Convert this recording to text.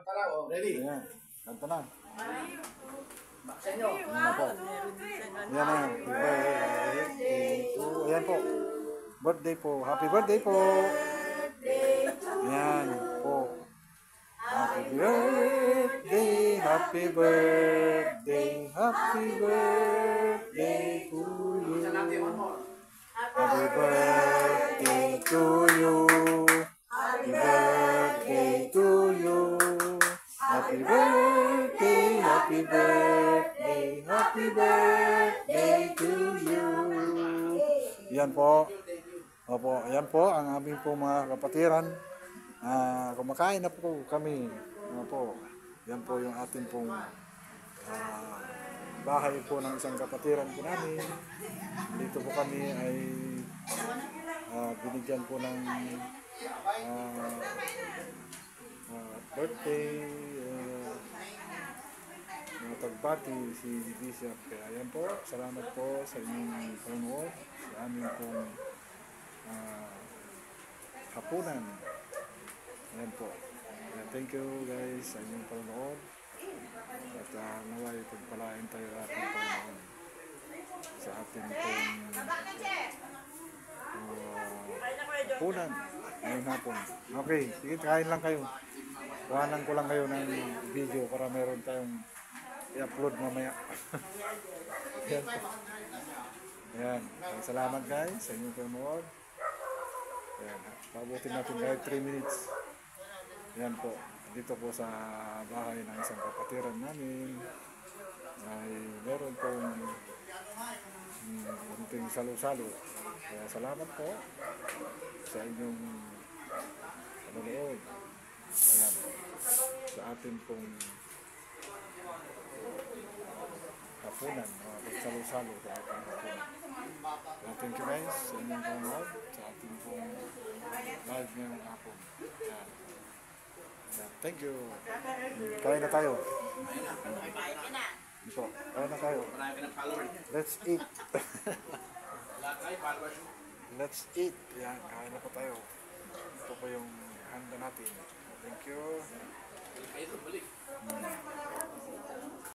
Kanta na, oh. Ready? Ayan. Kanta na. Baksan nyo. Ayan po. Ayan na. Happy birthday to... Ayan po. Birthday po. Happy birthday po. Ayan po. Happy birthday. Happy birthday. Happy birthday to you. Isa natin, one more. Happy birthday to you. Happy birthday to you. Happy birthday, happy birthday, happy birthday to you. Yan po. Opo, yan po ang aming po mga kapatiran. Kumakain na po kami. Opo. Yan po yung ating pong bahay po ng isang kapatiran po namin. Dito po kami ay binigyan po ng birthday pagbati si Bishop. Kaya yan po, salamat po sa inyong panonood sa aming pong hapunan. Ayan po. Thank you guys sa inyong panonood at naway pagpalain tayo lahat ng Panginoon sa ating pong hapunan ngayong hapon. Okay, sige, kain lang kayo. Kuhanan ko lang kayo ng video para meron tayong i-upload mamaya. Ayan po. Ayan. Salamat guys sa inyong panonood. Ayan. Pabutin natin kahit 3 minutes. Ayan po. Dito po sa bahay ng isang kapatiran namin ay meron pong kunting salo-salo. Kaya salamat po sa inyong panonood. Ayan. Sa atin pong hapunan, pagsalo-salo sa ating hapunan. Thank you guys sa inyong panonood sa ating pong live ngayong hapon. Ayan. Thank you. Kain na tayo. Ito, kain na tayo. Let's eat. Let's eat. Yan, kain na po tayo. Ito po yung handa natin. Thank you.